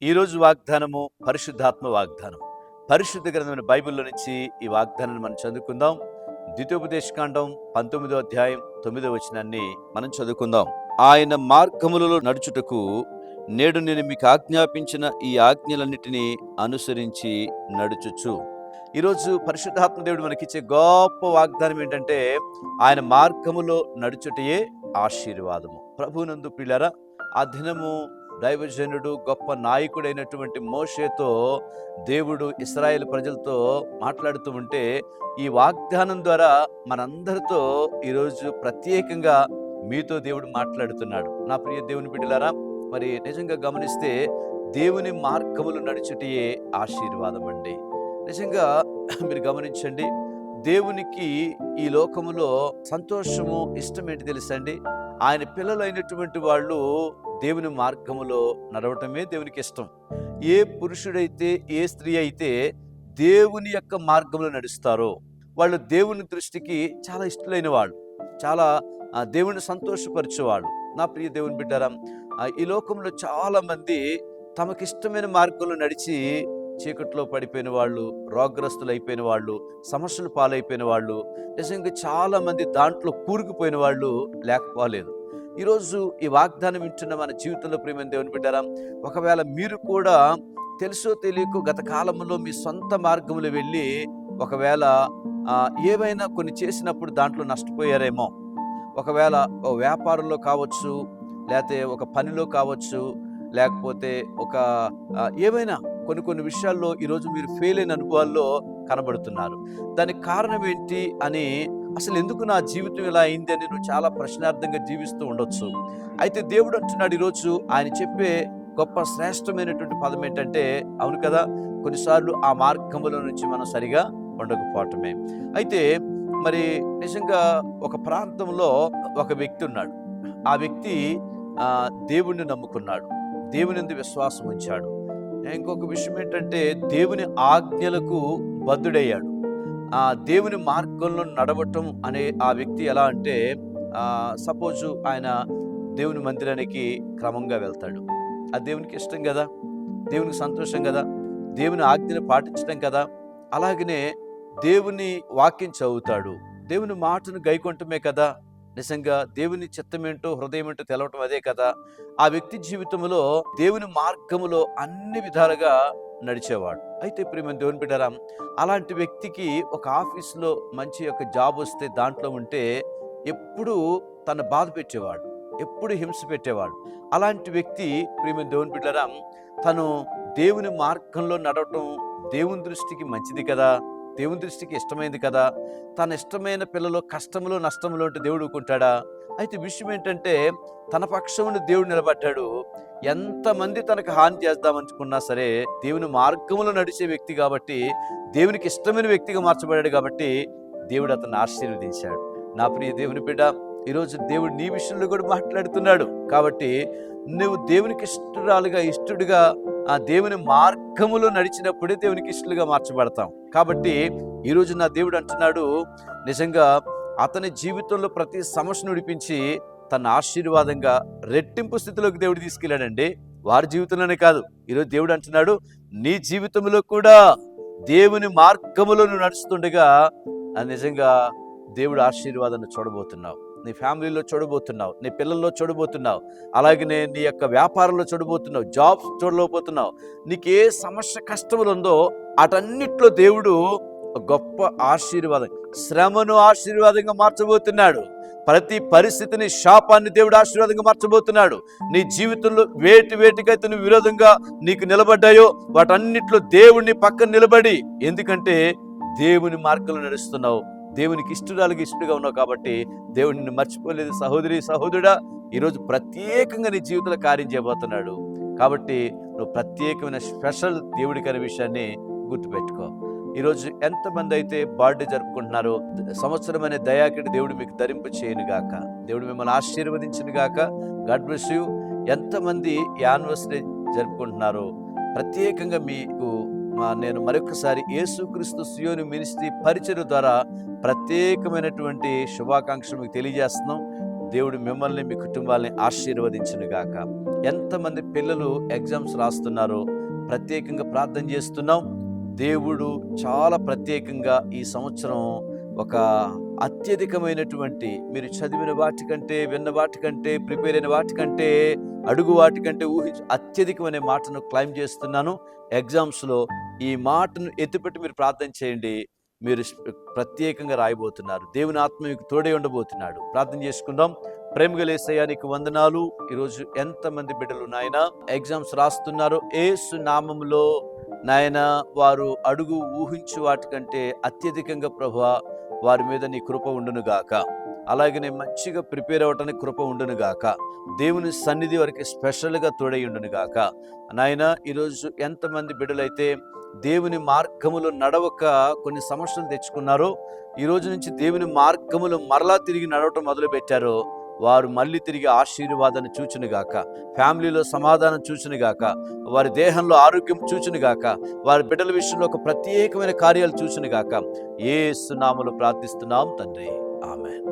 ఈరోజు వాగ్దానము పరిశుద్ధాత్మ వాగ్దానం. పరిశుద్ధ గ్రంథమైన బైబిల్లో నుంచి ఈ వాగ్దానాన్ని మనం చదువుకుందాం. ద్వితీయోపదేశకాండం 19వ అధ్యాయం 9వ వచనాన్ని మనం చదువుకుందాం. ఆయన మార్గములలో నడుచుటకు నేడు నేను మీకు ఆజ్ఞాపించిన ఈ ఆజ్ఞలన్నిటినీ అనుసరించి నడుచుచు. ఈరోజు పరిశుద్ధాత్మ దేవుడు మనకిచ్చే గొప్ప వాగ్దానం ఏంటంటే ఆయన మార్గములో నడుచుటయే ఆశీర్వాదము. ప్రభువునందు ప్రియులారా, ఆ దినము దైవజనుడు గొప్ప నాయకుడైనటువంటి మోషేతో దేవుడు ఇశ్రాయేలు ప్రజలతో మాట్లాడుతూ ఉంటే ఈ వాగ్దానం ద్వారా మనందరితో ఈరోజు ప్రత్యేకంగా మీతో దేవుడు మాట్లాడుతున్నాడు. నా ప్రియ దేవుని బిడ్డలారా, మరి నిజంగా గమనిస్తే దేవుని మార్గములు నడుచుటయే ఆశీర్వాదం అండి. నిజంగా మీరు గమనించండి, దేవునికి ఈ లోకములో సంతోషము ఇష్టం ఏంటి తెలుసండి? ఆయన పిల్లలైనటువంటి వాళ్ళు దేవుని మార్గములో నడవటమే దేవునికి ఇష్టం. ఏ పురుషుడైతే ఏ స్త్రీ అయితే దేవుని యొక్క మార్గంలో నడుస్తారో వాళ్ళు దేవుని దృష్టికి చాలా ఇష్టలైన వాళ్ళు, చాలా దేవుని సంతోషపరిచేవాళ్ళు. నా ప్రియ దేవుని బిడ్డారా, ఈ లోకంలో చాలా మంది తమకిష్టమైన మార్గంలో నడిచి చీకట్లో పడిపోయిన వాళ్ళు, రోగగ్రస్తులు అయిపోయిన వాళ్ళు, సమస్యలు పాలైపోయిన వాళ్ళు, నిజంగా చాలా మంది దాంట్లో కూరుకుపోయిన వాళ్ళు లేకపోలేదు. ఈరోజు ఈ వాగ్దానం వింటున్న మన జీవితంలో ప్రియమైన దేవుని బిడ్డారా, ఒకవేళ మీరు కూడా తెలుసో తెలియకో గత కాలంలో మీ సొంత మార్గంలో వెళ్ళి ఒకవేళ ఏవైనా కొన్ని చేసినప్పుడు దాంట్లో నష్టపోయారేమో. ఒకవేళ ఒక వ్యాపారంలో కావచ్చు, లేకపోతే ఒక పనిలో కావచ్చు, లేకపోతే ఒక ఏవైనా కొన్ని విషయాల్లో ఈరోజు మీరు ఫెయిల్ అయిన అనుభవాల్లో కనబడుతున్నారు. దానికి కారణం ఏంటి అని, అసలు ఎందుకు నా జీవితం ఇలా అయింది అని నువ్వు చాలా ప్రశ్నార్థంగా జీవిస్తూ ఉండొచ్చు. అయితే దేవుడు అంటున్నాడు ఈరోజు, ఆయన చెప్పే గొప్ప శ్రేష్టమైనటువంటి పదం ఏంటంటే, అవును కదా, కొన్నిసార్లు ఆ మార్గంలో నుంచి మనం సరిగా ఉండకపోవటమే. అయితే మరి నిజంగా ఒక ప్రాంతంలో ఒక వ్యక్తి ఉన్నాడు. ఆ వ్యక్తి దేవుణ్ణి నమ్ముకున్నాడు, దేవుని యందు విశ్వాసం ఉంచాడు. ఇంకొక విషయం ఏంటంటే దేవుని ఆజ్ఞలకు బద్ధుడయ్యాడు. ఆ దేవుని మార్గంలో నడవటం అనే ఆ వ్యక్తి ఎలా అంటే, సపోజు ఆయన దేవుని మందిరానికి క్రమంగా వెళ్తాడు. ఆ దేవునికి ఇష్టం కదా, దేవునికి సంతోషం కదా, దేవుని ఆజ్ఞను పాటించడం కదా. అలాగనే దేవుని వాక్యం చదువుతాడు, దేవుని మాటను గైకొంటమే కదా. నిజంగా దేవుని చిత్తమేంటో హృదయం ఏంటో తెలవటం అదే కదా. ఆ వ్యక్తి జీవితంలో దేవుని మార్గములో అన్ని విధాలుగా నడిచేవాడు. అయితే ప్రియమైన దేవుని బిడ్డరా, అలాంటి వ్యక్తికి ఒక ఆఫీసులో మంచి ఒక జాబ్ వస్తే దాంట్లో ఉంటే ఎప్పుడు తన బాధ పెట్టేవాడు, ఎప్పుడు హింస పెట్టేవాడు. అలాంటి వ్యక్తి ప్రియమైన దేవుని బిడ్డరా, తను దేవుని మార్గంలో నడవటం దేవుని దృష్టికి మంచిది కదా, దేవుని దృష్టికి ఇష్టమైంది కదా. తన ఇష్టమైన పిల్లలు కష్టములో నష్టములో ఉంటే దేవుడు ఊరుకుంటాడా? అయితే విషయం ఏంటంటే, తన పక్షమును దేవుడు నిలబడ్డాడు. ఎంతమంది తనకు హాని చేద్దామనుకున్నా సరే దేవుని మార్గంలో నడిచే వ్యక్తి కాబట్టి, దేవునికి ఇష్టమైన వ్యక్తిగా మార్చబడ్డాడు కాబట్టి దేవుడు అతన్ని ఆశీర్వదించాడు. నా ప్రియ దేవుని బిడ్డ, ఈరోజు దేవుడు నీ విషయంలో కూడా మాట్లాడుతున్నాడు. కాబట్టి నువ్వు దేవునికి ఇష్టడుగా ఆ దేవుని మార్గములో నడిచినప్పుడే దేవునికి ఇష్టలుగా మార్చబడతాం. కాబట్టి ఈరోజు నా దేవుడు అంటున్నాడు, నిజంగా అతని జీవితంలో ప్రతి సమస్యను విడిపించి తన ఆశీర్వాదంగా రెట్టింపు స్థితిలోకి దేవుడు తీసుకెళ్ళాడండి. వారి జీవితంలోనే కాదు, ఈరోజు దేవుడు అంటున్నాడు, నీ జీవితంలో కూడా దేవుని మార్గములో నువ్వు నడుస్తుండగా నిజంగా దేవుడు ఆశీర్వాదాన్ని చూడబోతున్నావు. నీ ఫ్యామిలీలో చూడబోతున్నావు, నీ పిల్లల్లో చూడబోతున్నావు, అలాగనే నీ యొక్క వ్యాపారంలో చూడబోతున్నావు, జాబ్స్ చూడలేకపోతున్నావు. నీకే సమస్య కష్టములు ఉందో అటన్నిట్లో దేవుడు గొప్ప ఆశీర్వాదం, శ్రమను ఆశీర్వాదంగా మార్చబోతున్నాడు. ప్రతి పరిస్థితిని, శాపాన్ని దేవుడు ఆశీర్వాదంగా మార్చబోతున్నాడు. నీ జీవితంలో వేటికైతే నువ్వు విరోధంగా నీకు నిలబడ్డాయో వాటన్నిట్లో దేవుడిని పక్కన నిలబడి, ఎందుకంటే దేవుని మార్గంలో నడుస్తున్నావు, దేవునికి ఇష్టడుగా ఉన్నావు కాబట్టి దేవుడు నిన్ను మర్చిపోలేదు. సహోదరి సహోదరుడా, ఈరోజు ప్రత్యేకంగా నీ జీవితంలో కార్యం చేయబోతున్నాడు. కాబట్టి నువ్వు ప్రత్యేకమైన స్పెషల్ దేవుడికి అనే విషయాన్ని గుర్తుపెట్టుకో. ఈరోజు ఎంతమంది అయితే బర్త్డే జరుపుకుంటున్నారో, సంవత్సరం అనే దయాకిడి దేవుడు మీకు ధరింపు చేయను గాక, దేవుడు మిమ్మల్ని ఆశీర్వదించును గాక. God bless you. ఎంతమంది యానివర్సరీ జరుపుకుంటున్నారో ప్రత్యేకంగా మీకు నేను మరొకసారి యేసుక్రీస్తు సియోను మినిస్ట్రీ పరిచయం ద్వారా ప్రత్యేకమైనటువంటి శుభాకాంక్షలు మీకు తెలియజేస్తున్నాం. దేవుడు మిమ్మల్ని, మీ కుటుంబాలని ఆశీర్వదించును గాక. ఎంతమంది పిల్లలు ఎగ్జామ్స్ రాస్తున్నారో ప్రత్యేకంగా ప్రార్థన చేస్తున్నాం. దేవుడు చాలా ప్రత్యేకంగా ఈ సంవత్సరం ఒక అత్యధికమైనటువంటి, మీరు చదివిన వాటికంటే, విన్న వాటికంటే, ప్రిపేర్ అయిన వాటికంటే, అడుగు వాటికంటే అత్యధికమనే మాటను క్లైమ్ చేస్తున్నాను. ఎగ్జామ్స్లో ఈ మాటను ఎత్తిపెట్టి మీరు ప్రార్థన చేయండి. మీరు ప్రత్యేకంగా రాయబోతున్నారు. దేవుని ఆత్మ మీకు తోడే ఉండబోతున్నాడు. ప్రార్థన చేసుకుందాం. ప్రేమగల యేసయ్యా, నీకు వందనాలు. ఈరోజు ఎంతమంది బిడ్డలు నాయన ఎగ్జామ్స్ రాస్తున్నారు, యేసు నామములో నాయన వారు అడుగు ఊహించు వాటికంటే అత్యధికంగా ప్రభువా వారి మీద నీ కృప ఉండునుగాక. అలాగనే మంచిగా ప్రిపేర్ అవ్వటానికి కృప ఉండునుగాక. దేవుని సన్నిధి వారికి స్పెషల్గా తోడై ఉండునుగాక. నాయన ఈరోజు ఎంతమంది బిడ్డలైతే దేవుని మార్గములో నడవక కొన్ని సమస్యలు తెచ్చుకున్నారో, ఈ రోజు నుంచి దేవుని మార్గములో మరలా తిరిగి నడవటం మొదలు పెట్టారో, వారు మళ్ళీ తిరిగి ఆశీర్వాదాన్ని చూచునుగాక, ఫ్యామిలీలో సమాధానం చూచునుగాక, వారి దేహంలో ఆరోగ్యం చూచునుగాక, వారి బిడ్డల విషయంలో ఒక ప్రత్యేకమైన కార్యాలు చూచునుగాక. యేసు నామములో ప్రార్థిస్తున్నాం తండ్రి, ఆమేన్.